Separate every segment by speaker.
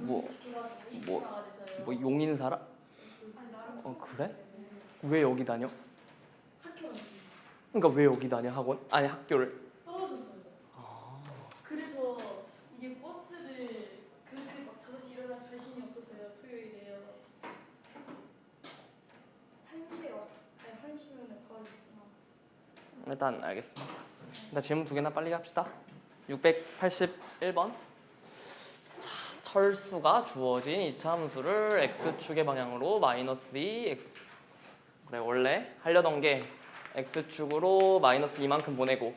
Speaker 1: 뭐 용인 살아? 그래? 왜 여기 다녀? 그러니까 왜 여기 다녀 학원? 아니 학교를.
Speaker 2: 떨어졌어요. 그래서 이게 버스를 그렇게 막 5시 일어날 자신이 없어서요. 토요일에요. 1시에 와서 1시면 가야겠구나.
Speaker 1: 일단 알겠습니다. 일단 질문 2개나 빨리 합시다. 681번. 자, 철수가 주어진 이차함수를 x축의 방향으로 -2 x. 그래, 원래 하려던 게 x축으로 -2만큼 보내고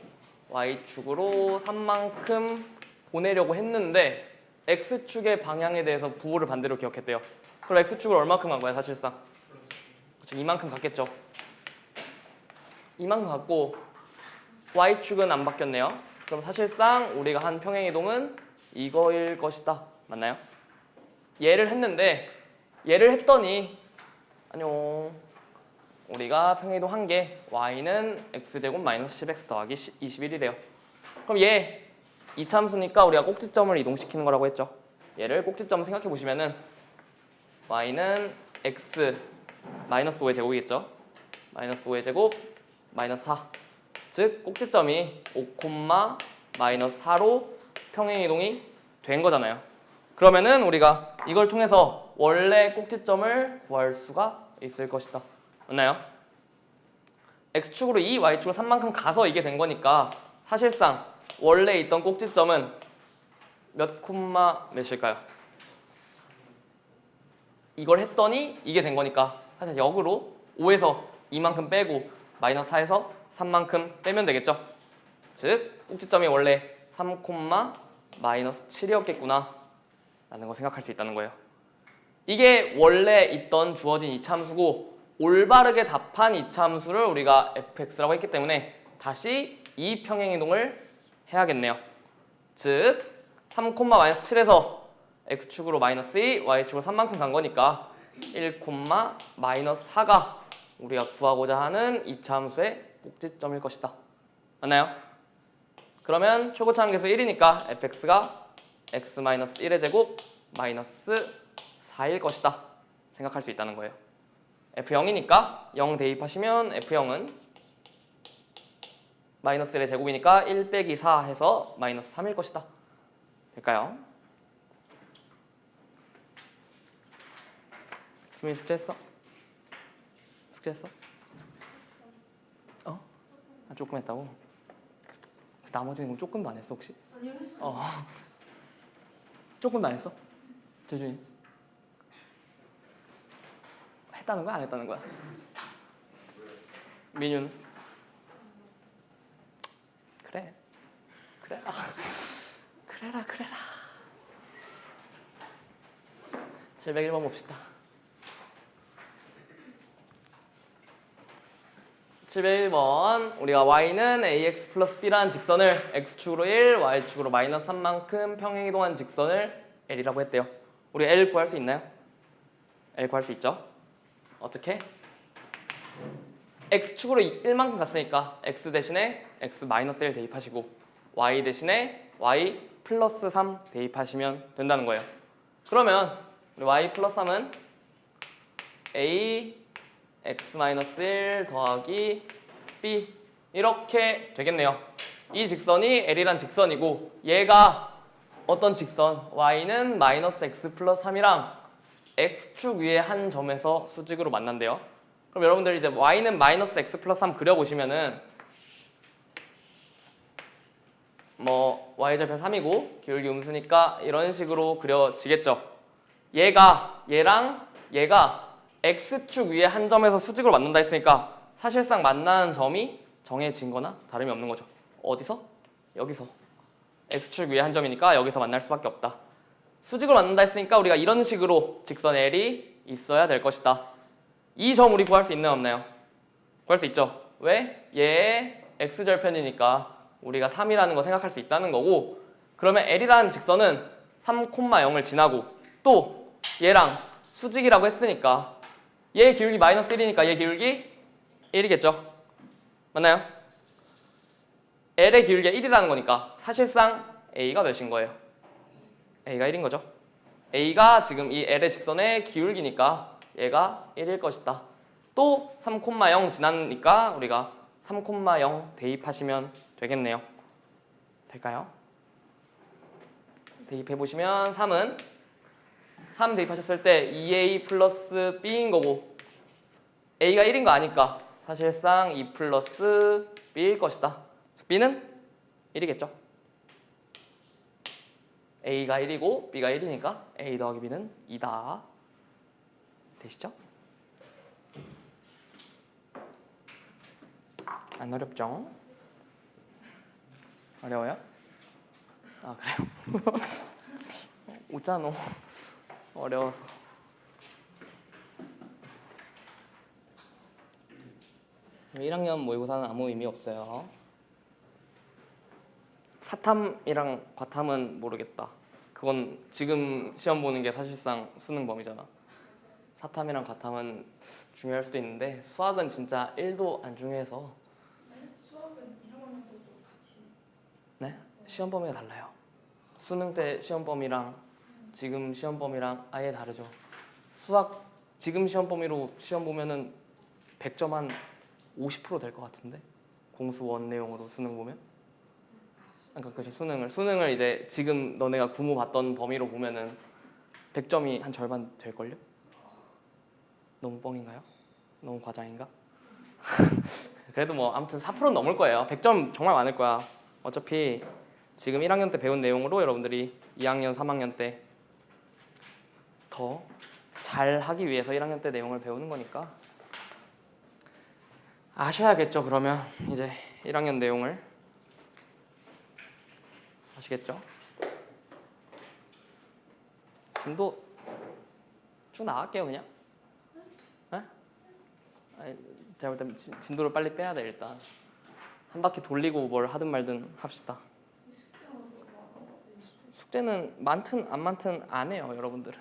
Speaker 1: y축으로 3만큼 보내려고 했는데 x축의 방향에 대해서 부호를 반대로 기억했대요. 그럼 x축을 얼마큼 간 거야 사실상? 그렇죠, 2만큼 갔겠죠. 2만큼 갔고 y축은 안 바뀌었네요. 그럼 사실상 우리가 한 평행이동은 이거일 것이다. 맞나요? 얘를 했는데 얘를 했더니 안녕. 우리가 평행이동 한 게 y는 x제곱 -10x 더하기 21이래요. 그럼 얘 이차함수니까 우리가 꼭지점을 이동시키는 거라고 했죠. 얘를 꼭지점 생각해 보시면은 y는 x -5의 제곱이겠죠. -5의 제곱 -4. 즉 꼭지점이 5,-4로 평행이동이 된 거잖아요. 그러면은 우리가 이걸 통해서 원래 꼭지점을 구할 수가 있을 것이다. 맞나요? x축으로 2, y축으로 3만큼 가서 이게 된 거니까 사실상 원래 있던 꼭지점은 몇 콤마 몇일까요? 이걸 했더니 이게 된 거니까 사실 역으로 5에서 2만큼 빼고 -4에서 3만큼 빼면 되겠죠. 즉 꼭지점이 원래 3,-7이었겠구나 라는 거 생각할 수 있다는 거예요. 이게 원래 있던 주어진 이차함수고 올바르게 답한 이차함수를 우리가 fx라고 했기 때문에 다시 이 평행이동을 해야겠네요. 즉 3,-7에서 x축으로 -2, y축으로 3만큼 간 거니까 1,-4가 우리가 구하고자 하는 이차함수의 꼭지점일 것이다. 맞나요? 그러면 최고차함계수 1이니까 fx가 x-1의 제곱 -4일 것이다 생각할 수 있다는 거예요. f0이니까 0 대입하시면 f0은 -1의 제곱이니까 1 빼기 4 해서 -3일 것이다. 될까요? 수민 숙제했어? 숙제했어? 조금 했다고? 나머지는 조금도 안 했어 혹시?
Speaker 2: 아니요, 했어요.
Speaker 1: 조금도 안 했어? 재준이? 했다는 거야? 안 했다는 거야? 민유는? 그래. 그래라. 그래라. 701번 봅시다. 701번 우리가 y는 ax 플러스 b라는 직선을 x축으로 1, y축으로 -3만큼 평행이동한 직선을 l이라고 했대요. 우리 l 구할 수 있나요? l 구할 수 있죠. 어떻게? x축으로 1만큼 갔으니까 x 대신에 x-1 대입하시고 y 대신에 y 플러스 3 대입하시면 된다는 거예요. 그러면 우리 y 플러스 3은 a x-1 더하기 b 이렇게 되겠네요. 이 직선이 L이란 직선이고 얘가 어떤 직선? y는 -x 플러스 3이랑 x축 위에 한 점에서 수직으로 만난대요. 그럼 여러분들 이제 y는 -x 플러스 3 그려보시면은 뭐 y절편 3이고 기울기 음수니까 이런 식으로 그려지겠죠. 얘가 얘랑 얘가 x축 위에 한 점에서 수직으로 만난다 했으니까 사실상 만나는 점이 정해진 거나 다름이 없는 거죠. 어디서? 여기서. x축 위에 한 점이니까 여기서 만날 수밖에 없다. 수직으로 만난다 했으니까 우리가 이런 식으로 직선 L이 있어야 될 것이다. 이 점 우리 구할 수 있나요 없나요? 구할 수 있죠. 왜? 얘의 x절편이니까 우리가 3이라는 거 생각할 수 있다는 거고 그러면 L이라는 직선은 3,0을 지나고 또 얘랑 수직이라고 했으니까 얘 기울기 -1이니까 얘 기울기 1이겠죠. 맞나요? L의 기울기가 1이라는 거니까 사실상 A가 몇인 거예요? A가 1인 거죠. A가 지금 이 L의 직선의 기울기니까 얘가 1일 것이다. 또 3,0 지나니까 우리가 3,0 대입하시면 되겠네요. 될까요? 대입해보시면 3은 3 대입하셨을 때 2A 플러스 B인 거고 A가 1인 거 아니까 사실상 2 플러스 B일 것이다. B는 1이겠죠. A가 1이고 B가 1이니까 A 더하기 B는 2다. 되시죠? 안 어렵죠? 어려워요? 아 그래요? 웃잖아. 어려워서. 뭐 1학년 모의고사는 아무 의미 없어요. 사탐이랑 과탐은 모르겠다. 그건 지금 시험 보는 게 사실상 수능 범위잖아. 사탐이랑 과탐은 중요할 수도 있는데 수학은 진짜 1도 안 중요해서.
Speaker 2: 네? 수업은 2, 3학년도 같이.
Speaker 1: 네? 시험 범위가 달라요. 수능 때 시험 범위랑 지금 시험 범위랑 아예 다르죠. 수학 지금 시험 범위로 시험 보면은 100점 한 50% 될 것 같은데 공수 원 내용으로 수능 보면. 그러니까 그렇죠. 수능을 이제 지금 너네가 구모 봤던 범위로 보면은 100점이 한 절반 될걸요? 너무 뻥인가요? 너무 과장인가? 그래도 뭐 아무튼 4%는 넘을 거예요. 100점 정말 많을 거야. 어차피 지금 1학년 때 배운 내용으로 여러분들이 2학년, 3학년 때 더 잘하기 위해서 1학년 때 내용을 배우는 거니까 아셔야겠죠. 그러면 이제 1학년 내용을 아시겠죠? 진도 쭉 나갈게요 그냥. 네? 아니, 제가 볼 때 진도를 빨리 빼야 돼. 일단 한 바퀴 돌리고 뭘 하든 말든 합시다. 숙제는 많든 안 많든 안 해요 여러분들은.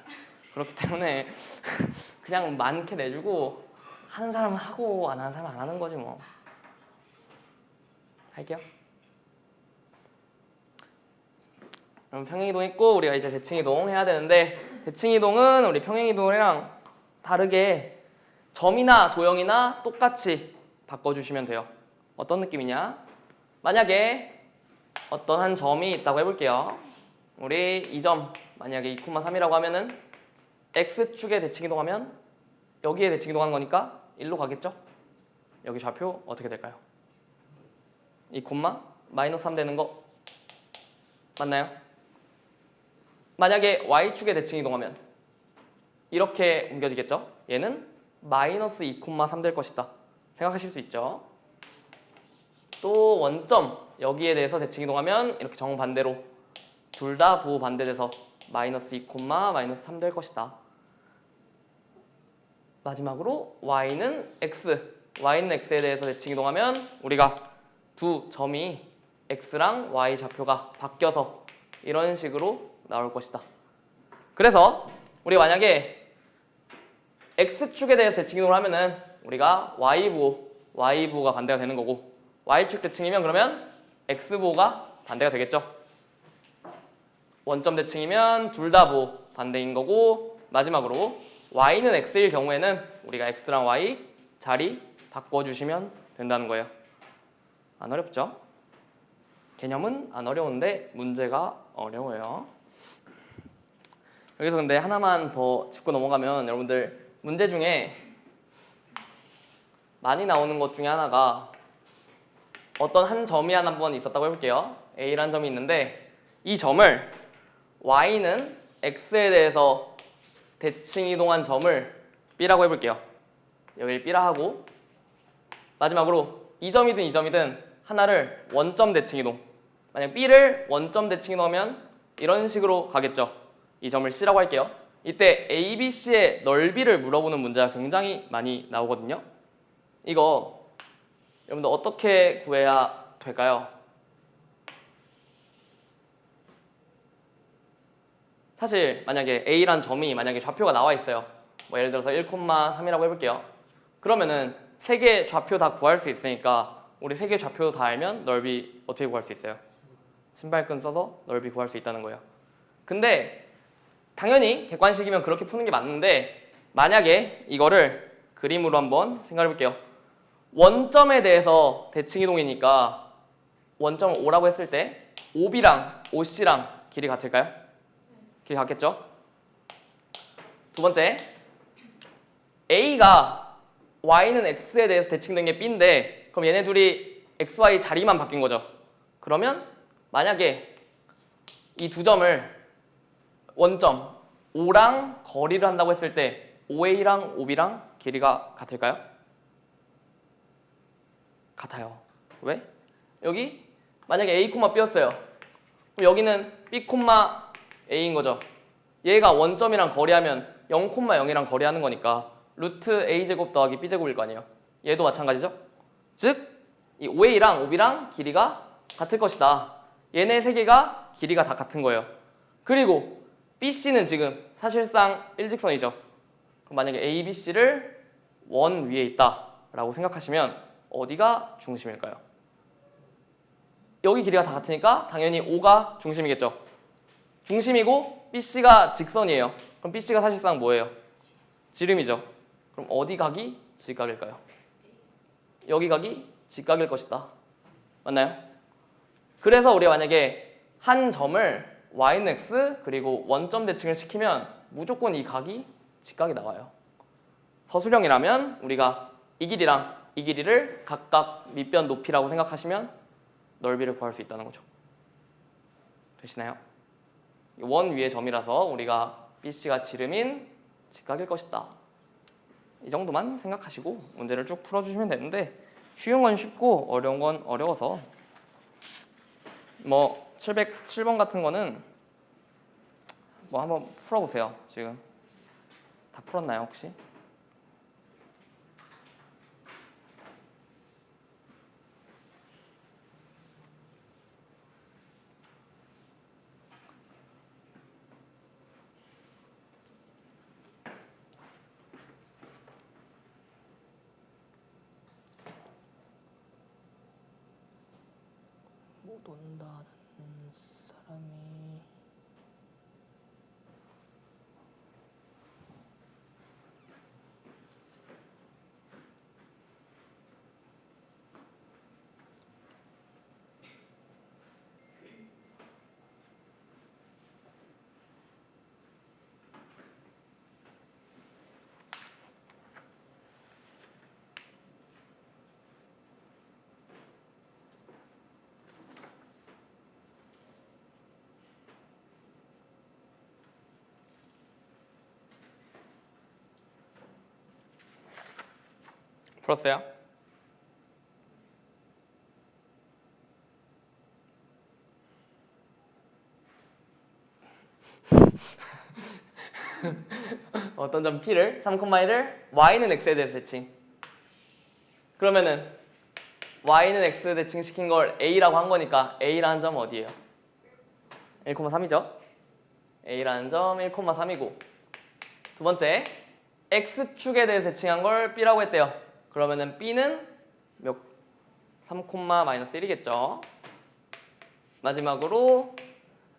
Speaker 1: 그렇기 때문에 그냥 많게 내주고 하는 사람은 하고 안 하는 사람은 안 하는 거지 뭐. 할게요. 그럼 평행이동 했고 우리가 이제 대칭이동 해야 되는데 대칭이동은 우리 평행이동이랑 다르게 점이나 도형이나 똑같이 바꿔주시면 돼요. 어떤 느낌이냐? 만약에 어떤 한 점이 있다고 해볼게요. 우리 이 점 만약에 2,3이라고 하면은 X축에 대칭이동하면 여기에 대칭이동하는 거니까 1로 가겠죠? 여기 좌표 어떻게 될까요? 이 콤마 마이너스 3 되는 거 맞나요? 만약에 Y축에 대칭이동하면 이렇게 옮겨지겠죠? 얘는 마이너스 2,3 될 것이다. 생각하실 수 있죠? 또 원점 여기에 대해서 대칭이동하면 이렇게 정반대로 둘 다 부호 반대돼서 마이너스 2, 마이너스 3 될 것이다. 마지막으로 y는 x에 대해서 대칭이동하면 우리가 두 점이 x랑 y 좌표가 바뀌어서 이런 식으로 나올 것이다. 그래서 우리 만약에 x축에 대해서 대칭이동을 하면은 우리가 y부호가 반대가 되는 거고 y축 대칭이면 그러면 x부호가 반대가 되겠죠. 원점 대칭이면 둘 다 부호 반대인 거고 마지막으로 y는 x일 경우에는 우리가 x랑 y 자리 바꿔주시면 된다는 거예요. 안 어렵죠? 개념은 안 어려운데 문제가 어려워요. 여기서 근데 하나만 더 짚고 넘어가면 여러분들 문제 중에 많이 나오는 것 중에 하나가 어떤 한 점이 한 번 있었다고 해볼게요. A라는 점이 있는데 이 점을 y는 x에 대해서 대칭이동한 점을 B라고 해볼게요. 여기를 B라 하고 마지막으로 이 점이든 이 점이든 하나를 원점 대칭이동 만약 B를 원점 대칭이동하면 이런 식으로 가겠죠. 이 점을 C라고 할게요. 이때 ABC의 넓이를 물어보는 문제가 굉장히 많이 나오거든요. 이거 여러분들 어떻게 구해야 될까요? 사실 만약에 A란 점이 만약에 좌표가 나와 있어요. 뭐 예를 들어서 1,3이라고 해볼게요. 그러면은 세 개 좌표 다 구할 수 있으니까 우리 세 개 좌표 다 알면 넓이 어떻게 구할 수 있어요? 신발끈 써서 넓이 구할 수 있다는 거예요. 근데 당연히 객관식이면 그렇게 푸는 게 맞는데 만약에 이거를 그림으로 한번 생각해 볼게요. 원점에 대해서 대칭이동이니까 원점을 O라고 했을 때 OB랑 OC랑 길이 같을까요? 길이 같겠죠? 두 번째, A가 Y는 X에 대해서 대칭된 게 B인데 그럼 얘네 둘이 XY 자리만 바뀐 거죠. 그러면 만약에 이 두 점을 원점 O랑 거리를 한다고 했을 때 OA랑 OB랑 길이가 같을까요? 같아요. 왜? 여기 만약에 A, B였어요. 그럼 여기는 B, A인 거죠. 얘가 원점이랑 거리하면 0, 0이랑 거리하는 거니까 루트 A제곱 더하기 B제곱일 거 아니에요. 얘도 마찬가지죠. 즉, 이 OA랑 OB랑 길이가 같을 것이다. 얘네 세 개가 길이가 다 같은 거예요. 그리고 BC는 지금 사실상 일직선이죠. 그럼 만약에 ABC를 원 위에 있다 라고 생각하시면 어디가 중심일까요? 여기 길이가 다 같으니까 당연히 O가 중심이겠죠. 중심이고 BC가 직선이에요. 그럼 BC가 사실상 뭐예요? 지름이죠. 그럼 어디 각이 직각일까요? 여기 각이 직각일 것이다. 맞나요? 그래서 우리가 만약에 한 점을 y는 x 그리고 원점 대칭을 시키면 무조건 이 각이 직각이 나와요. 서술형이라면 우리가 이 길이랑 이 길이를 각각 밑변 높이라고 생각하시면 넓이를 구할 수 있다는 거죠. 되시나요? 원 위의 점이라서 우리가 BC가 지름인 직각일 것이다. 이 정도만 생각하시고 문제를 쭉 풀어주시면 되는데 쉬운 건 쉽고 어려운 건 어려워서 뭐 707번 같은 거는 뭐 한번 풀어보세요. 지금 다 풀었나요 혹시? 못 온다는 사람이 풀었어요? 어떤 점 P를 3,1을 Y는 X에 대해서 대칭. 그러면은 Y는 X 대칭 시킨 걸 A라고 한 거니까 A라는 점은 어디예요? 1,3이죠. A라는 점 1,3이고 두 번째 X축에 대해서 대칭한 걸 B라고 했대요. 그러면은 B는 몇? 3,-1이겠죠. 마지막으로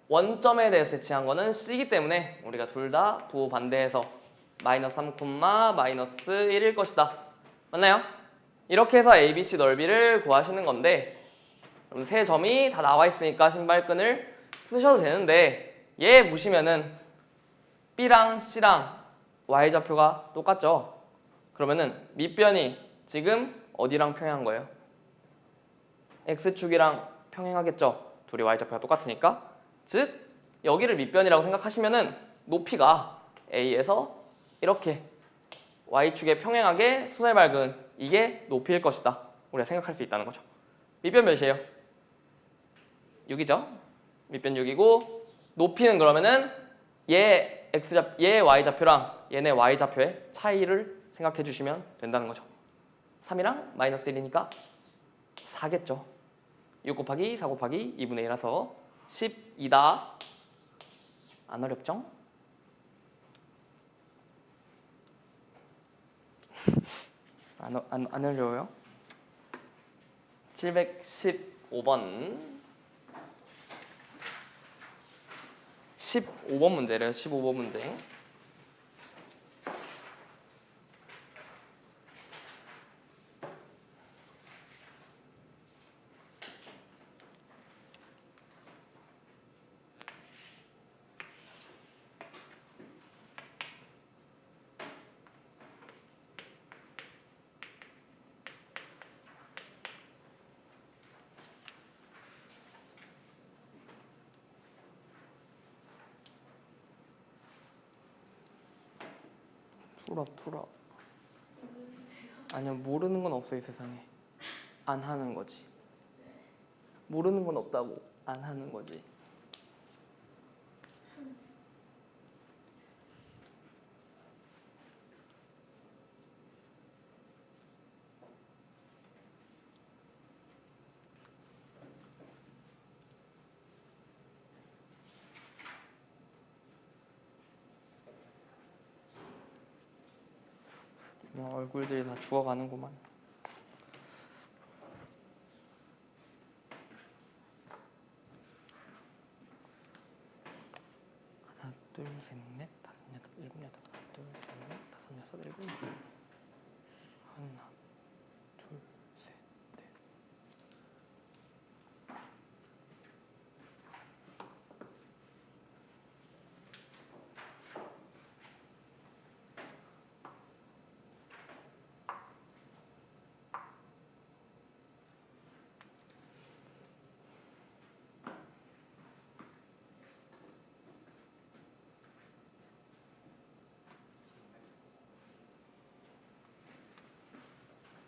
Speaker 1: 원점에 대해서 대칭한 거는 C이기 때문에 우리가 둘 다 부호 반대해서 마이너스 3,-1일 것이다. 맞나요? 이렇게 해서 ABC 넓이를 구하시는 건데 그럼 세 점이 다 나와 있으니까 신발끈을 쓰셔도 되는데 얘 보시면은 B랑 C랑 Y좌표가 똑같죠? 그러면은 밑변이 지금 어디랑 평행한 거예요? X축이랑 평행하겠죠? 둘이 Y좌표가 똑같으니까 즉 여기를 밑변이라고 생각하시면은 높이가 A에서 이렇게 Y축에 평행하게 수선을 밟은 이게 높이일 것이다. 우리가 생각할 수 있다는 거죠. 밑변 몇이에요? 6이죠. 밑변 6이고 높이는 그러면은 얘 Y좌표랑 얘네 Y좌표의 차이를 생각해 주시면 된다는 거죠. 3이랑 마이너스 1이니까 4겠죠. 6 곱하기 4 곱하기 2분의 1이라서 12다. 안 어렵죠? 안 어려워요? 715번 15번 문제래요. 15번 문제. 풀어. 아니요, 모르는 건 없어 이 세상에. 안 하는 거지. 모르는 건 없다고. 안 하는 거지. 얼굴들이 다 죽어가는구만. 하나, 둘, 셋, 넷, 다섯, 여섯, 일곱, 여덟. 하나, 둘, 셋, 넷, 다섯, 여섯, 일곱, 여덟. 하나, 둘, 셋, 넷.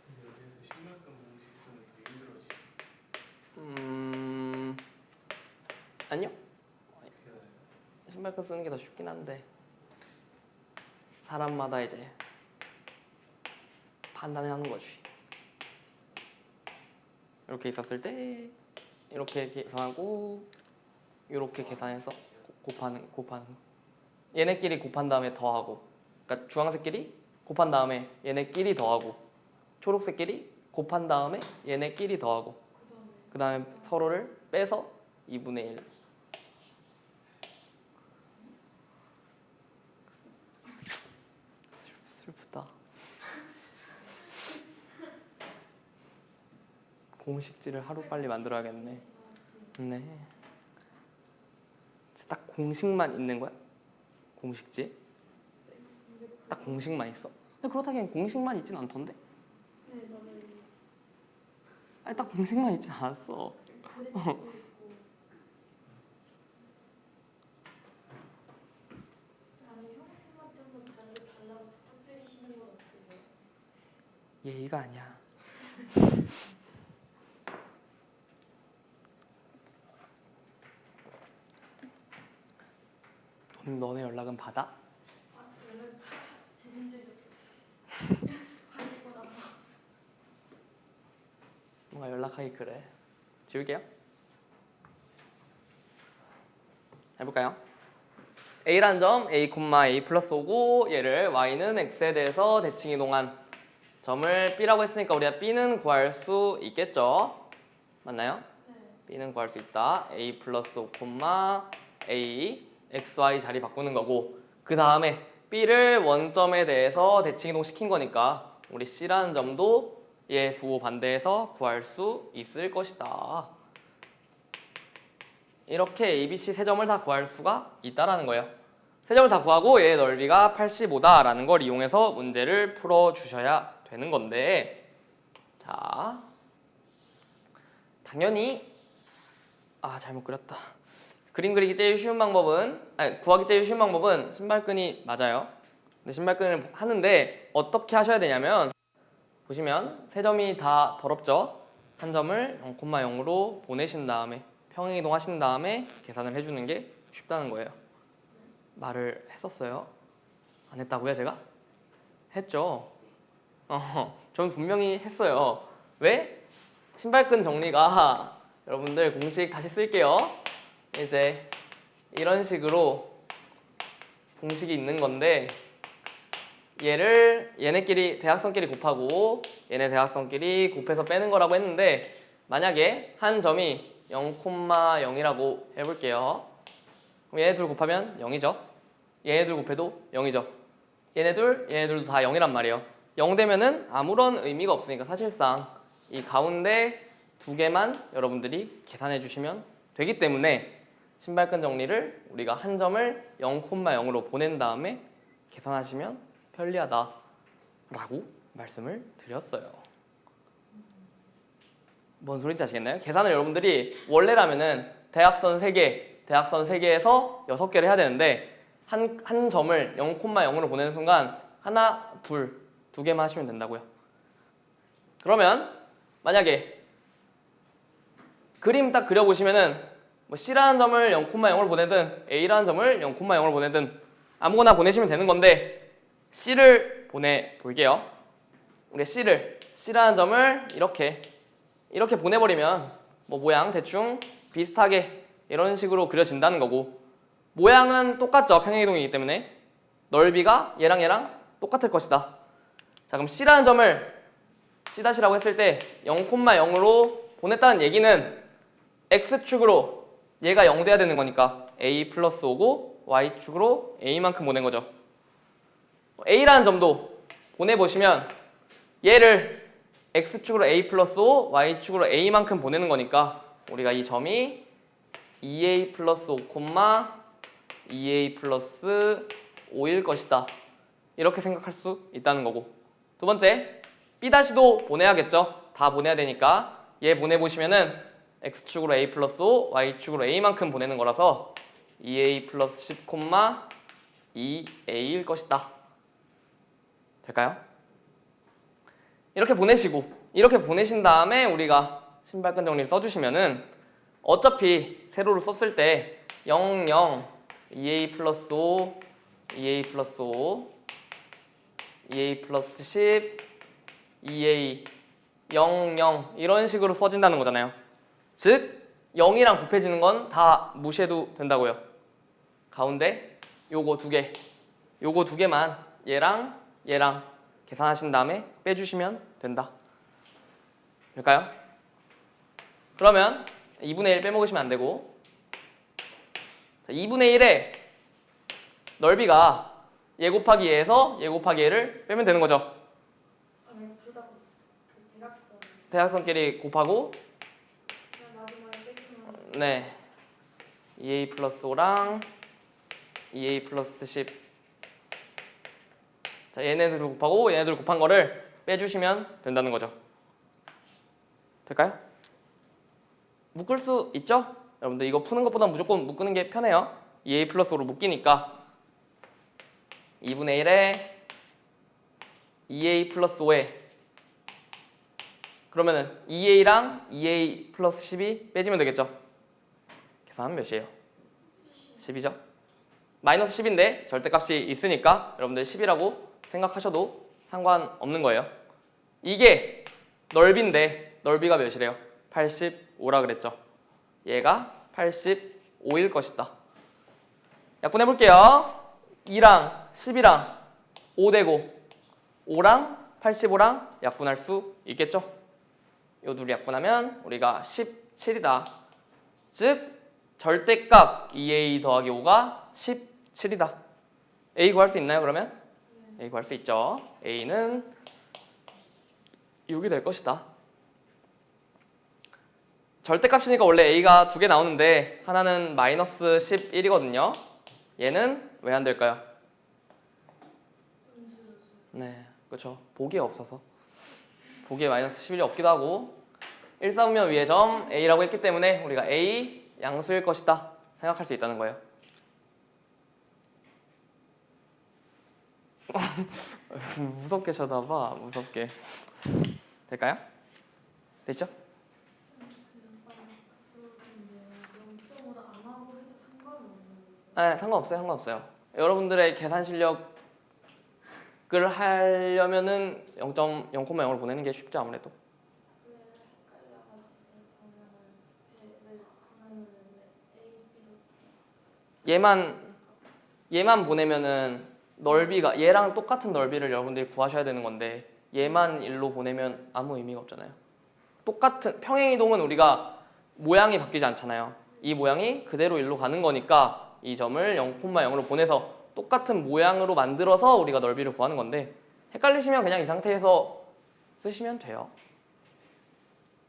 Speaker 3: 여기서 신발끈 공식 쓰면 더 힘들어지.
Speaker 1: 아니요.
Speaker 3: 어떻게 해야
Speaker 1: 신발끈 쓰는 게 더 쉽긴 한데 사람마다 이제 판단하는 거지. 이렇게 있었을 때 이렇게 계산하고 이렇게 계산해서 곱하는 거. 얘네끼리 곱한 다음에 더하고, 그러니까 주황색끼리 곱한 다음에 얘네끼리 더하고, 초록색끼리 곱한 다음에 얘네끼리 더하고, 그 다음에 서로를 빼서 2분의 1. 슬프다. 공식지를 하루빨리 만들어야겠네. 네. 딱 공식만 있는 거야? 공식지? 딱 공식만 있어? 근데 그렇다기엔 공식만 있진 않던데?
Speaker 2: 네, 너를
Speaker 1: 아니 딱 공식만 있진 않았어.
Speaker 2: 그래도 있고. 아니 형수한테 한번 달라고 부탁드리시는 건 어때요?
Speaker 1: 예의가 아니야. 너네 연락은 받아?
Speaker 2: 아, 연락 드린 적이 없어요. 가지고 나서.
Speaker 1: 뭔가 연락하기 그래. 지울게요. 해볼까요? A라는 점 A, A 플러스 5고 얘를 Y는 X에 대해서 대칭 이동한 점을 B라고 했으니까 우리가 B는 구할 수 있겠죠? 맞나요?
Speaker 2: 네.
Speaker 1: B는 구할 수 있다. A 플러스 5, A, XY 자리 바꾸는 거고, 그 다음에 B를 원점에 대해서 대칭 이동시킨 거니까 우리 C라는 점도 얘 부호 반대해서 구할 수 있을 것이다. 이렇게 A, B, C 세 점을 다 구할 수가 있다라는 거예요. 세 점을 다 구하고 얘의 넓이가 85다라는 걸 이용해서 문제를 풀어주셔야 되는 건데, 자, 당연히 잘못 그렸다. 그림 그리기 제일 쉬운 방법은, 구하기 제일 쉬운 방법은 신발끈이 맞아요. 근데 신발끈을 하는데 어떻게 하셔야 되냐면, 보시면 세 점이 다 더럽죠? 한 점을 0,0으로 보내신 다음에 평행이동 하신 다음에 계산을 해주는 게 쉽다는 거예요. 말을 했었어요? 안 했다고요, 제가? 했죠. 저는 분명히 했어요. 왜? 신발끈 정리가 여러분들 공식 다시 쓸게요. 이제 이런 식으로 공식이 있는 건데, 얘네끼리 대각선끼리 곱하고 얘네 대각선끼리 곱해서 빼는 거라고 했는데, 만약에 한 점이 0,0이라고 해볼게요. 그럼 얘네 둘 곱하면 0이죠. 얘네 둘 곱해도 0이죠. 얘네들도 다 0이란 말이에요. 0 되면은 아무런 의미가 없으니까 사실상 이 가운데 두 개만 여러분들이 계산해 주시면 되기 때문에 신발끈 정리를 우리가 한 점을 0,0으로 보낸 다음에 계산하시면 편리하다라고 말씀을 드렸어요. 뭔 소리인지 아시겠나요? 계산을 여러분들이 원래라면은 대각선 3개에서 6개를 해야 되는데 한 점을 0,0으로 보내는 순간 하나, 두 개만 하시면 된다고요. 그러면 만약에 그림 딱 그려보시면은 뭐 C라는 점을 0,0으로 보내든 A라는 점을 0,0으로 보내든 아무거나 보내시면 되는 건데 C를 보내볼게요. 우리 C라는 점을 이렇게 보내버리면 뭐 모양 대충 비슷하게 이런 식으로 그려진다는 거고 모양은 똑같죠. 평행이동이기 때문에 넓이가 얘랑 똑같을 것이다. 자 그럼 C라는 점을 C'라고 했을 때 0,0으로 보냈다는 얘기는 X축으로 얘가 0 돼야 되는 거니까 A 플러스 5고 Y축으로 A만큼 보낸 거죠. A라는 점도 보내보시면 얘를 X축으로 A 플러스 5, Y축으로 A만큼 보내는 거니까 우리가 이 점이 2A 플러스 5, 2A 플러스 5일 것이다. 이렇게 생각할 수 있다는 거고 두 번째, B'도 보내야겠죠. 다 보내야 되니까 얘 보내보시면은 X축으로 A 플러스 5, Y축으로 A만큼 보내는 거라서 2A 플러스 10, 2A일 것이다. 될까요? 이렇게 보내신 다음에 우리가 신발끈 정리를 써주시면은 어차피 세로로 썼을 때 0, 0, 2A 플러스 5, 2A 플러스 5, 2A 플러스 10, 2A, 0, 0 이런 식으로 써진다는 거잖아요. 즉 0이랑 곱해지는 건 다 무시해도 된다고요. 가운데 요거 두 개만 얘랑 계산하신 다음에 빼주시면 된다. 될까요? 그러면 2분의 1 빼먹으시면 안 되고 자, 2분의 1의 넓이가 얘 곱하기 얘에서 얘 곱하기 얘를 빼면 되는 거죠.
Speaker 2: 아니 둘다 대각선.
Speaker 1: 대각선끼리 곱하고
Speaker 2: 그냥 마지막에 빼기만.
Speaker 1: 네 2A 플러스 5랑 2A 플러스 10 자, 얘네들 곱하고 얘네들 곱한 거를 빼주시면 된다는 거죠. 될까요? 묶을 수 있죠? 여러분들 이거 푸는 것보다 무조건 묶는 게 편해요. 2A 플러스 5로 묶이니까 2분의 1에 2A 플러스 5에 그러면은 2A랑 2A 플러스 10이 빼지면 되겠죠? 계산하면 몇이에요? 10이죠? 마이너스 10인데 절대값이 있으니까 여러분들 10이라고 생각하셔도 상관없는 거예요. 이게 넓이인데 넓이가 몇이래요? 85라 그랬죠? 얘가 85일 것이다. 약분해볼게요. 2랑 10이랑 5 되고 5랑 85랑 약분할 수 있겠죠? 요 둘이 약분하면 우리가 17이다. 즉 절대값 2A 더하기 5가 17이다. A 구할 수 있나요 그러면? A 구할 수 있죠. A는 6이 될 것이다. 절대값이니까 원래 A가 두 개 나오는데 하나는 마이너스 11이거든요. 얘는 왜 안 될까요? 네, 그렇죠. 보기에 없어서. 보기에 마이너스 11이 없기도 하고 1사분면 위의 점 A라고 했기 때문에 우리가 A 양수일 것이다 생각할 수 있다는 거예요. 무섭게 쳐다봐. 무섭게. 될까요? 됐죠?
Speaker 2: 0.5도 안 하고 해도 상관없는.
Speaker 1: 네, 상관없어요. 여러분들의 계산 실력을 하려면은 0.0,0을 보내는 게 쉽죠 아무래도.
Speaker 2: 왜 헷갈려가지고 보면은 A, B도
Speaker 1: 얘만 보내면은 넓이가 얘랑 똑같은 넓이를 여러분들이 구하셔야 되는 건데 얘만 일로 보내면 아무 의미가 없잖아요. 똑같은 평행이동은 우리가 모양이 바뀌지 않잖아요. 이 모양이 그대로 일로 가는 거니까 이 점을 0,0으로 보내서 똑같은 모양으로 만들어서 우리가 넓이를 구하는 건데 헷갈리시면 그냥 이 상태에서 쓰시면 돼요.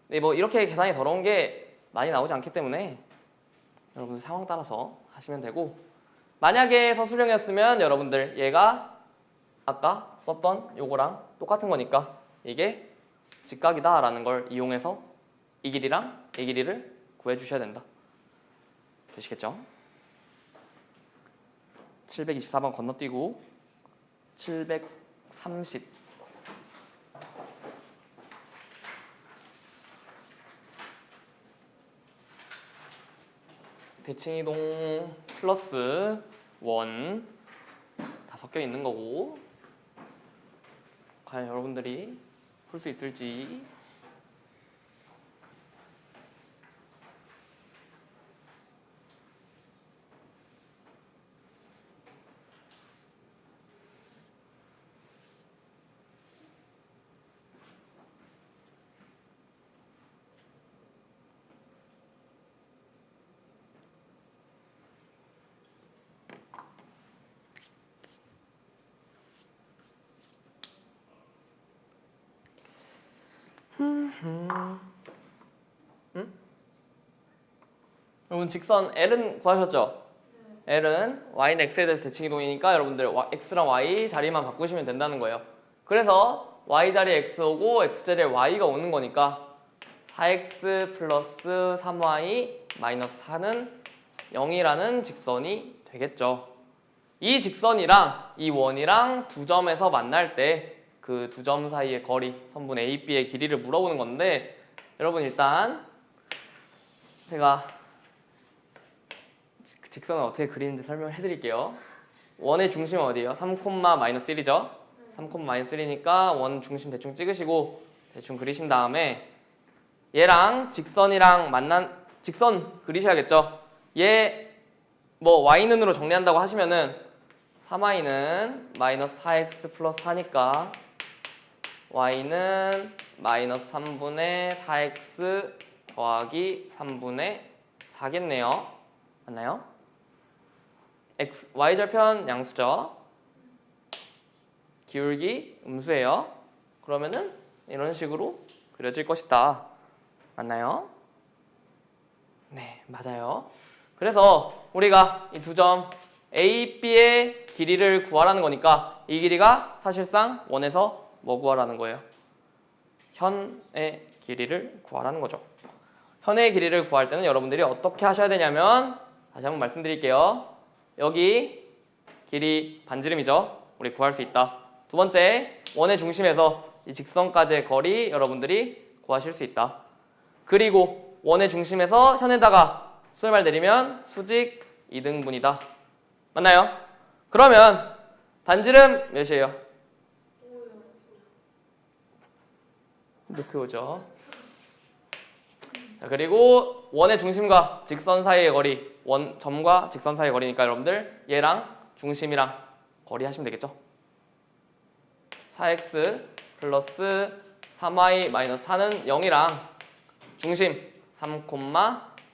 Speaker 1: 네, 뭐 이렇게 계산이 더러운 게 많이 나오지 않기 때문에 여러분들 상황 따라서 하시면 되고, 만약에 서술형이었으면 여러분들 얘가 아까 썼던 요거랑 똑같은 거니까 이게 직각이다 라는 걸 이용해서 이 길이랑 이 길이를 구해 주셔야 된다. 되시겠죠? 724번 건너뛰고 730 대칭이동 플러스 1 다 섞여 있는 거고, 과연 여러분들이 풀 수 있을지. 여러분 직선 L은 구하셨죠? L은 Y는 X에 대해서 대칭이동이니까 여러분들 X랑 Y 자리만 바꾸시면 된다는 거예요. 그래서 Y 자리에 X 오고 X 자리에 Y가 오는 거니까 4X 플러스 3Y 마이너스 4는 0이라는 직선이 되겠죠. 이 직선이랑 이 원이랑 두 점에서 만날 때 그 두 점 사이의 거리, 선분 A, B의 길이를 물어보는 건데, 여러분 일단 제가 직선을 어떻게 그리는지 설명을 해드릴게요. 원의 중심은 어디예요? 3,-1이죠? 3,-1이니까 원 중심 대충 찍으시고 대충 그리신 다음에 얘랑 직선이랑 만난 직선 그리셔야겠죠? 얘 뭐 y는으로 정리한다고 하시면은 3y는 마이너스 4x 플러스 4니까 y는 마이너스 3분의 4x 더하기 3분의 4겠네요. 맞나요? x, y절편 양수죠. 기울기 음수예요. 그러면은 이런 식으로 그려질 것이다. 맞나요? 네, 맞아요. 그래서 우리가 이 두 점 A, B의 길이를 구하라는 거니까 이 길이가 사실상 원에서 뭐 구하라는 거예요? 현의 길이를 구하라는 거죠. 현의 길이를 구할 때는 여러분들이 어떻게 하셔야 되냐면, 다시 한번 말씀드릴게요. 여기 길이 반지름이죠. 우리 구할 수 있다. 두 번째, 원의 중심에서 이 직선까지의 거리 여러분들이 구하실 수 있다. 그리고 원의 중심에서 현에다가 수열말 내리면 수직 2등분이다. 맞나요? 그러면 반지름 몇이에요? 루트 5죠. 자, 그리고 원의 중심과 직선 사이의 거리, 원 점과 직선 사이의 거리니까 여러분들 얘랑 중심이랑 거리 하시면 되겠죠. 4x 플러스 3y 마이너스 4는 0이랑 중심 3,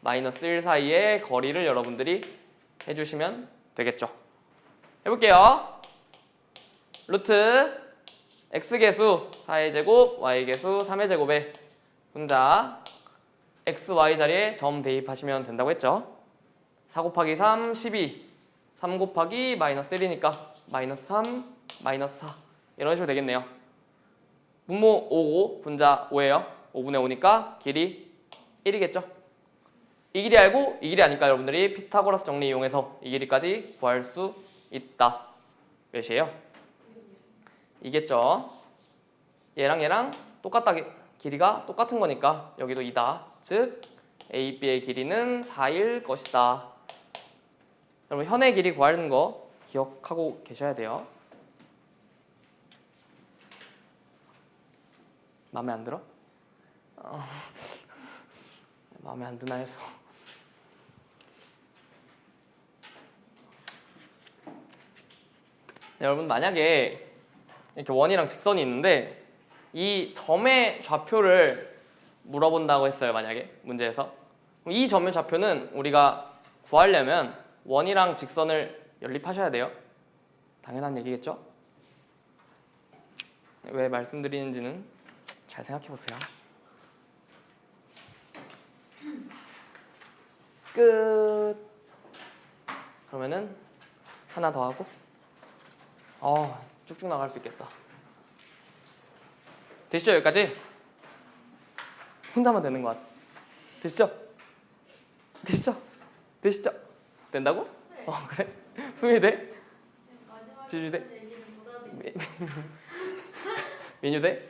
Speaker 1: 마이너스 1 사이의 거리를 여러분들이 해주시면 되겠죠. 해볼게요. 루트 x계수 4의 제곱, y계수 3의 제곱에 분자 x, y 자리에 점 대입하시면 된다고 했죠. 4 곱하기 3, 12 3 곱하기 마이너스 1이니까 마이너스 3, 마이너스 4 이런 식으로 되겠네요. 분모 5고 분자 5예요. 5분의 5니까 길이 1이겠죠. 이 길이 알고 이 길이 아니까 여러분들이 피타고라스 정리 이용해서 이 길이까지 구할 수 있다. 몇이에요? 이겠죠. 얘랑 얘랑 똑같다. 길이가 똑같은 거니까 여기도 2다. 즉 A, B의 길이는 4일 것이다. 여러분 현의 길이 구하는 거 기억하고 계셔야 돼요. 마음에 안 들어? 마음에 안 드나 해서. 네, 여러분 만약에 이렇게 원이랑 직선이 있는데 이 점의 좌표를 물어본다고 했어요. 만약에 문제에서 이 점의 좌표는 우리가 구하려면 원이랑 직선을 연립하셔야 돼요. 당연한 얘기겠죠? 왜 말씀드리는지는 잘 생각해 보세요. 끝. 그러면은 하나 더 하고 쭉쭉 나갈 수 있겠다. 되시죠? 여기까지? 혼자만 되는 것 같아. 되시죠? 되시죠? 되시죠? 된다고?
Speaker 2: 네.
Speaker 1: 그래? 수미 돼?
Speaker 2: 마지막에
Speaker 1: 지지 돼?
Speaker 2: 하는 얘기는 못 알아듣겠어요.
Speaker 1: 민유 돼?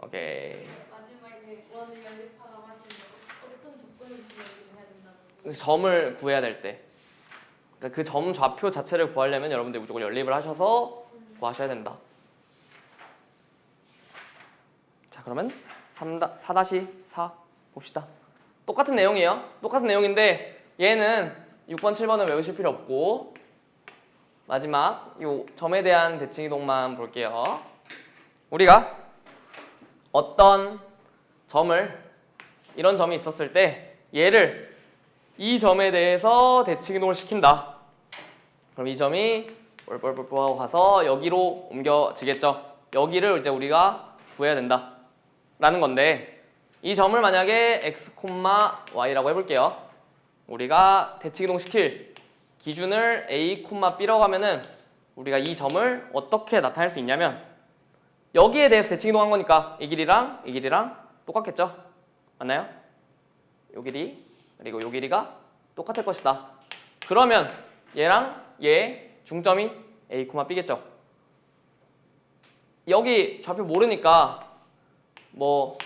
Speaker 1: 오케이.
Speaker 2: 마지막에 원을 연립하라고 하시는데 어떤 조건이 있으면 해야 된다고.
Speaker 1: 점을 구해야 될 때. 그러니까 그 점 좌표 자체를 구하려면 여러분들 무조건 연립을 하셔서 구하셔야 된다. 자, 그러면 4-4 봅시다. 똑같은 내용이에요. 똑같은 내용인데 얘는 6번, 7번은 외우실 필요 없고 마지막 요 점에 대한 대칭이동만 볼게요. 우리가 어떤 점을 이런 점이 있었을 때 얘를 이 점에 대해서 대칭이동을 시킨다. 그럼 이 점이 뻘뻘뻘뻘 하고 가서 여기로 옮겨지겠죠. 여기를 이제 우리가 구해야 된다 라는 건데 이 점을 만약에 x, y라고 해볼게요. 우리가 대칭이동 시킬 기준을 a, b라고 하면은 우리가 이 점을 어떻게 나타낼 수 있냐면 여기에 대해서 대칭이동한 거니까 이 길이랑 똑같겠죠? 맞나요? 요 길이 그리고 요 길이가 똑같을 것이다. 그러면 얘랑 얘 중점이 a, b겠죠? 여기 좌표 모르니까 뭘로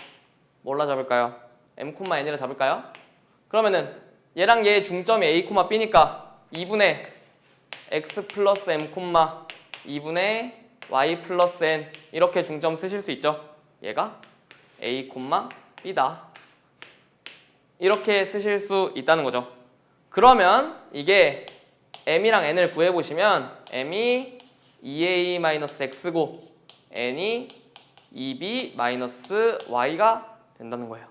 Speaker 1: 잡을까요? m,n이라 잡을까요? 그러면은 얘랑 얘 중점이 a, b니까 2분의 x 플러스 m, 2분의 y 플러스 n 이렇게 중점 쓰실 수 있죠. 얘가 a, b다. 이렇게 쓰실 수 있다는 거죠. 그러면 이게 m이랑 n을 구해보시면 m이 2a-x고 n이 2b-y가 된다는 거예요.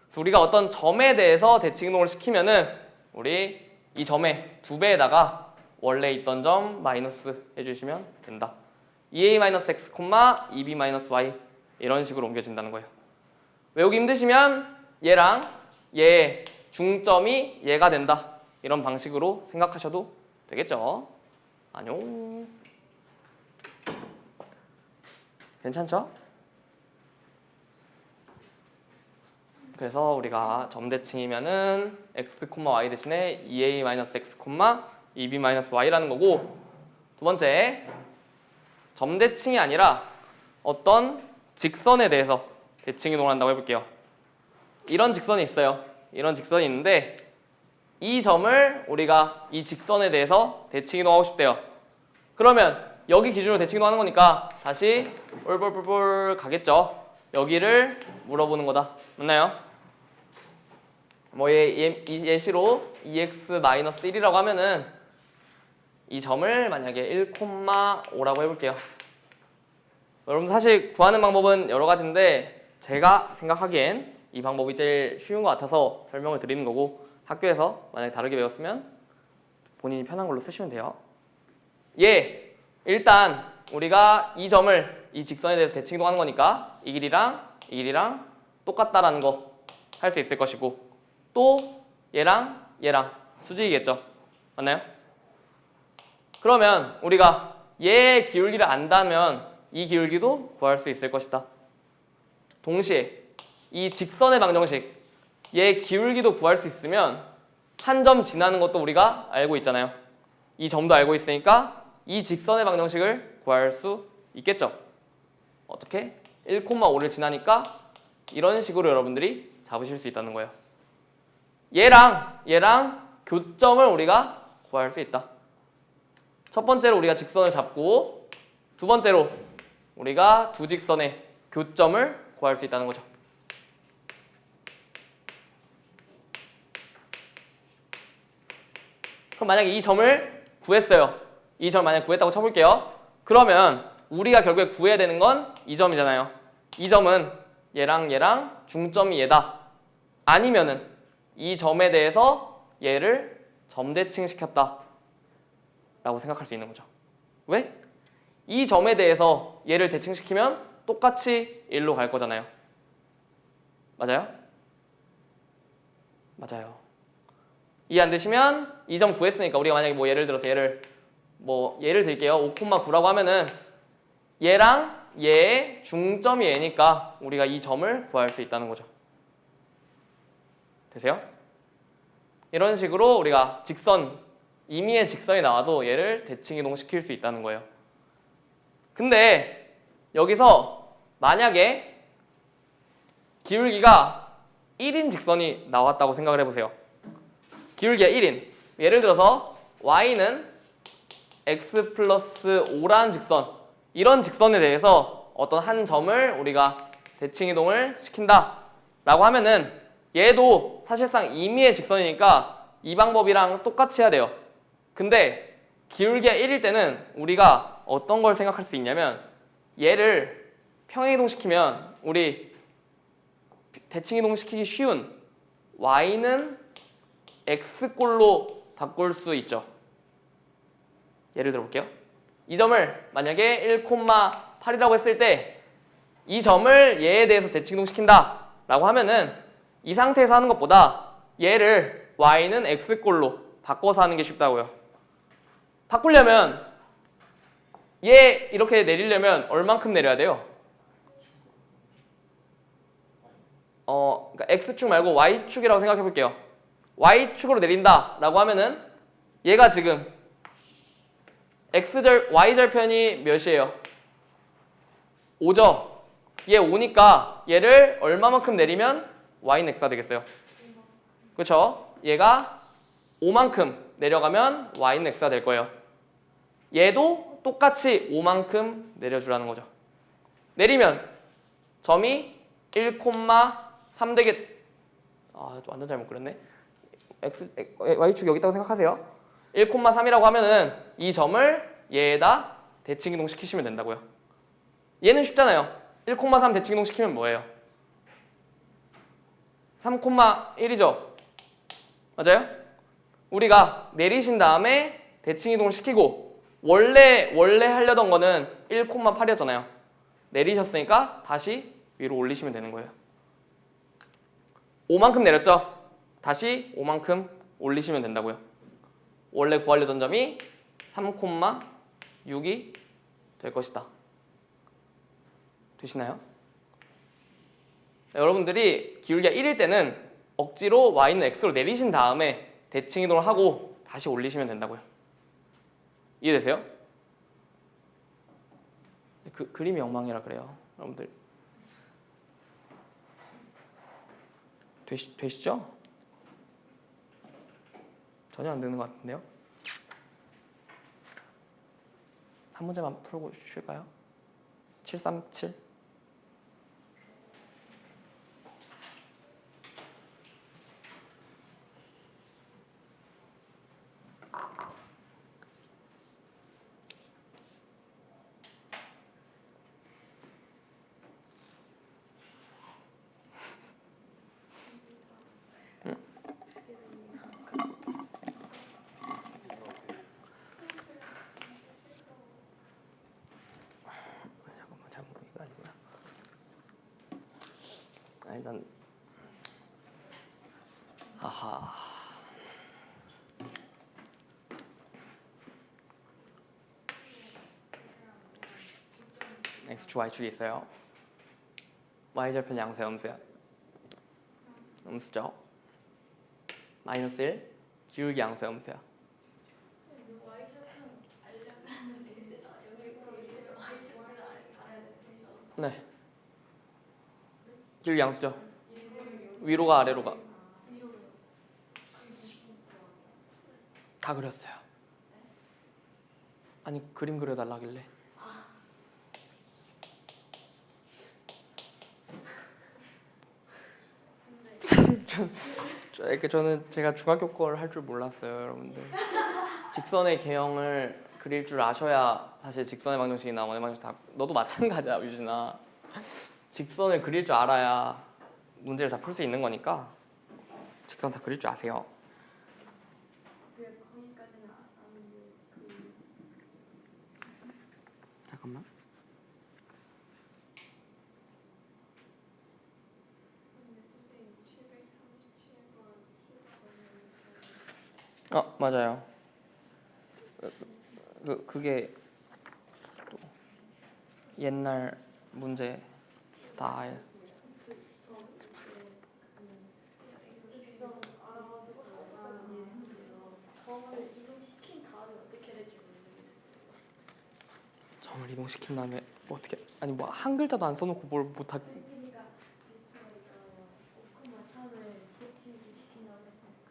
Speaker 1: 그래서 우리가 어떤 점에 대해서 대칭이동을 시키면은 우리 이 점의 2배에다가 원래 있던 점 마이너스 해주시면 된다. 2a-x, 2b-y 이런 식으로 옮겨진다는 거예요. 외우기 힘드시면 얘랑 얘 중점이 얘가 된다. 이런 방식으로 생각하셔도 되겠죠. 안녕. 괜찮죠? 그래서 우리가 점대칭이면은 x, y 대신에 2a-x, 2b-y라는 거고 두 번째 점대칭이 아니라 어떤 직선에 대해서 대칭이동을 한다고 해볼게요. 이런 직선이 있어요. 이런 직선이 있는데 이 점을 우리가 이 직선에 대해서 대칭이동하고 싶대요. 그러면 여기 기준으로 대칭이동하는 거니까 다시 뿔뿔뿔뿔 가겠죠. 여기를 물어보는 거다. 맞나요? 예시로 2x-1이라고 하면은 이 점을 만약에 1,5라고 해볼게요. 여러분 사실 구하는 방법은 여러 가지인데 제가 생각하기엔 이 방법이 제일 쉬운 것 같아서 설명을 드리는 거고 학교에서 만약에 다르게 배웠으면 본인이 편한 걸로 쓰시면 돼요. 일단 우리가 이 점을 이 직선에 대해서 대칭이동하는 거니까 이 길이랑 똑같다라는 거 할 수 있을 것이고 또 얘랑 수직이겠죠. 맞나요? 그러면 우리가 얘 기울기를 안다면 이 기울기도 구할 수 있을 것이다. 동시에 이 직선의 방정식 얘 기울기도 구할 수 있으면 한 점 지나는 것도 우리가 알고 있잖아요. 이 점도 알고 있으니까 이 직선의 방정식을 구할 수 있겠죠. 어떻게? 1,5를 지나니까 이런 식으로 여러분들이 잡으실 수 있다는 거예요. 얘랑 교점을 우리가 구할 수 있다. 첫 번째로 우리가 직선을 잡고 두 번째로 우리가 두 직선의 교점을 구할 수 있다는 거죠. 그럼 만약에 이 점을 구했어요. 이 점 만약에 구했다고 쳐볼게요. 그러면 우리가 결국에 구해야 되는 건 이 점이잖아요. 이 점은 얘랑 중점이 얘다. 아니면은 이 점에 대해서 얘를 점 대칭시켰다 라고 생각할 수 있는 거죠. 왜? 이 점에 대해서 얘를 대칭시키면 똑같이 1로 갈 거잖아요. 맞아요? 맞아요. 이해 안 되시면 이 점 구했으니까 우리가 만약에 뭐 예를 들어서 예를 들게요. 5,9라고 하면은 얘랑 얘의 중점이 얘니까 우리가 이 점을 구할 수 있다는 거죠. 되세요? 이런 식으로 우리가 직선, 임의의 직선이 나와도 얘를 대칭 이동시킬 수 있다는 거예요. 근데 여기서 만약에 기울기가 1인 직선이 나왔다고 생각을 해보세요. 기울기가 1인. 예를 들어서 y는 x 플러스 5라는 직선, 이런 직선에 대해서 어떤 한 점을 우리가 대칭 이동을 시킨다 라고 하면은 얘도 사실상 임의의 직선이니까 이 방법이랑 똑같이 해야 돼요. 근데 기울기가 1일 때는 우리가 어떤 걸 생각할 수 있냐면 얘를 평행 이동시키면 우리 대칭 이동시키기 쉬운 y는 x꼴로 바꿀 수 있죠. 예를 들어 볼게요. 이 점을 만약에 1,8이라고 했을 때 이 점을 얘에 대해서 대칭 이동시킨다 라고 하면은 이 상태에서 하는 것보다 얘를 y는 x꼴로 바꿔서 하는 게 쉽다고요. 바꾸려면 얘 이렇게 내리려면 얼만큼 내려야 돼요? 그러니까 x축 말고 y축이라고 생각해 볼게요. y축으로 내린다 라고 하면은 얘가 지금 y절편이 몇이에요? 5죠? 얘 5니까 얘를 얼마만큼 내리면 y는 x가 되겠어요? 그렇죠? 얘가 5만큼 내려가면 y는 x가 될 거예요. 얘도 똑같이 5만큼 내려주라는 거죠. 내리면 점이 1,3 되겠... 완전 잘못 그렸네. y축이 여기 있다고 생각하세요. 1,3이라고 하면은 이 점을 얘에다 대칭 이동 시키시면 된다고요. 얘는 쉽잖아요. 1,3 대칭 이동 시키면 뭐예요? 3,1이죠. 맞아요? 우리가 내리신 다음에 대칭 이동을 시키고 원래 하려던 거는 1,8이었잖아요. 내리셨으니까 다시 위로 올리시면 되는 거예요. 5만큼 내렸죠? 다시 5만큼 올리시면 된다고요. 원래 구하려던 점이 3,6이 될 것이다. 되시나요? 여러분들이 기울기가 1일 때는 억지로 y는 x로 내리신 다음에 대칭 이동을 하고 다시 올리시면 된다고요. 이해되세요? 그림이 엉망이라 그래요. 여러분들 되시죠? 전혀 안 되는 것 같은데요? 한 문제만 풀고 쉴까요? 737. 일단 x축 y축이 있어요. y절편 양수야 음수야? 음수죠. 마이너스 1 기울기 양수야 음수야? 네. 기울기 양수죠. 위로가 아래로가 다 그렸어요. 아니 그림 그려달라길래. 저는 제가 중학교 걸 할 줄 몰랐어요, 여러분들. 직선의 개형을 그릴 줄 아셔야 사실 직선의 방정식이나 원의 방정식 다 너도 마찬가지야, 유진아. 직선을 그릴 줄 알아야 문제를 다 풀 수 있는 거니까 직선 다 그릴 줄 아세요.
Speaker 2: 그
Speaker 1: 잠깐만. 맞아요. 그게 또 옛날 문제 스타일.
Speaker 2: 직선 점을 이동시킨 다음에 어떻게 될지 모르겠어요.
Speaker 1: 점을 이동시킨 다음에 뭐 어떻게? 아니 뭐 한 글자도 안 써놓고 뭘 못하?
Speaker 2: 그러니까 5,3을 대칭시킨다고 했으니까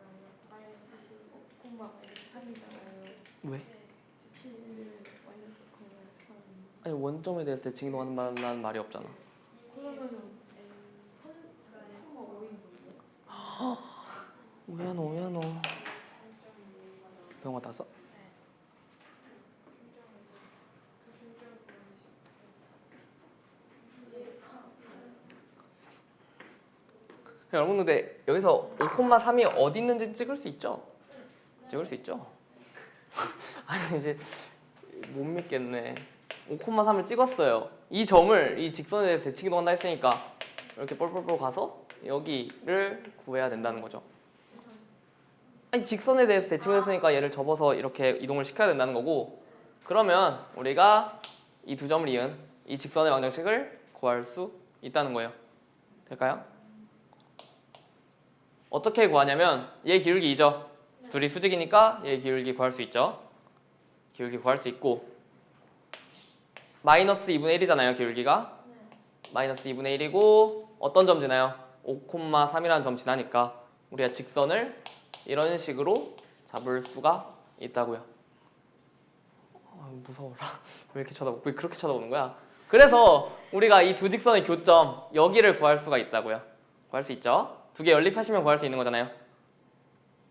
Speaker 2: 마이너스 5,-3이잖아요.
Speaker 1: 왜?
Speaker 2: 7을 마이너스 5,-3.
Speaker 1: 아니 원점에 대해서 대칭 이동하는 말이 없잖아.
Speaker 2: 그러면은 3,5인 거예요?
Speaker 1: 뭐야 너. 병원 갔다 왔어? 여러분 근데 여기서 5,3이 어디 있는지 찍을 수 있죠? 찍을 수 있죠? 아니 이제 못 믿겠네. 5,3을 찍었어요. 이 점을 이 직선에 대해서 대칭 이동한다 했으니까 이렇게 뻘뻘뻘 가서 여기를 구해야 된다는 거죠. 아니 직선에 대해서 대칭을 했으니까 얘를 접어서 이렇게 이동을 시켜야 된다는 거고, 그러면 우리가 이 두 점을 이은 이 직선의 방정식을 구할 수 있다는 거예요. 될까요? 어떻게 구하냐면 얘 기울기 2죠. 둘이 수직이니까 얘 기울기 구할 수 있죠. 기울기 구할 수 있고 마이너스 2분의 1이잖아요. 기울기가 마이너스 2분의 1이고 어떤 점 지나요? 5,3이라는 점 지나니까 우리가 직선을 이런 식으로 잡을 수가 있다고요. 무서워라. 왜 이렇게 쳐다보고 왜 그렇게 쳐다보는 거야? 그래서 우리가 이 두 직선의 교점 여기를 구할 수가 있다고요. 구할 수 있죠. 두 개 연립하시면 구할 수 있는 거잖아요.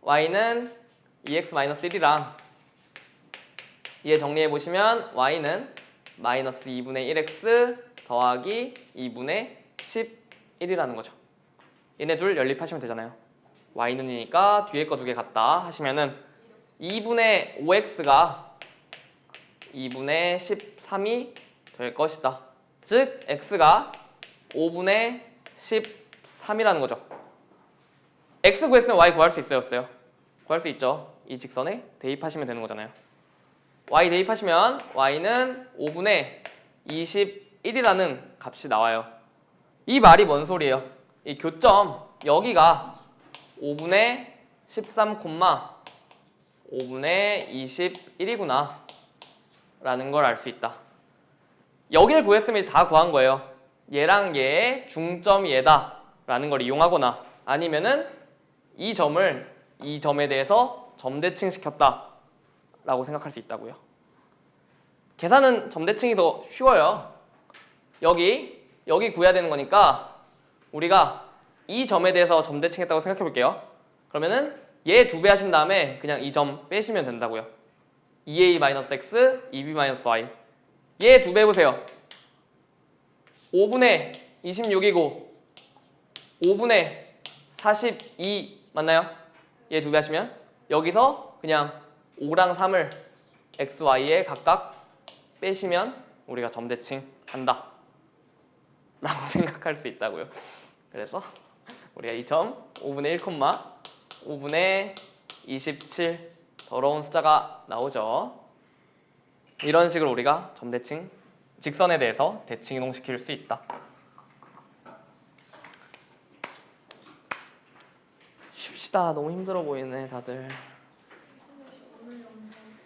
Speaker 1: y는 2x-1이랑 얘 정리해 보시면 y는 마이너스 2분의 1x 더하기 2분의 11이라는 거죠. 얘네 둘 연립하시면 되잖아요. y는이니까 뒤에 거 두 개 같다 하시면은 2분의 5x가 2분의 13이 될 것이다. 즉 x가 5분의 13이라는 거죠. x 구했으면 y 구할 수 있어요, 없어요? 구할 수 있죠. 이 직선에 대입하시면 되는 거잖아요. y 대입하시면 y는 5분의 21이라는 값이 나와요. 이 말이 뭔 소리예요? 이 교점 여기가 5분의 13, 5분의 21이구나 라는 걸 알 수 있다. 여길 구했으면 다 구한 거예요. 얘랑 얘의 중점이 얘다 라는 걸 이용하거나 아니면은 이 점에 대해서 점대칭 시켰다 라고 생각할 수 있다고요. 계산은 점대칭이 더 쉬워요. 여기 구해야 되는 거니까 우리가 이 점에 대해서 점대칭했다고 생각해 볼게요. 그러면은 얘 2배 하신 다음에 그냥 이 점 빼시면 된다고요. 2a-x, 2b-y. 얘 2배 해보세요. 5분의 26이고 5분의 42 맞나요? 얘 2배 하시면 여기서 그냥 5랑 3을 x, y에 각각 빼시면 우리가 점대칭 한다 라고 생각할 수 있다고요. 그래서 우리가 이 점 5분의 1, 5분의 27 더러운 숫자가 나오죠. 이런 식으로 우리가 점대칭, 직선에 대해서 대칭 이동시킬 수 있다. 쉽시다. 너무 힘들어 보이네 다들.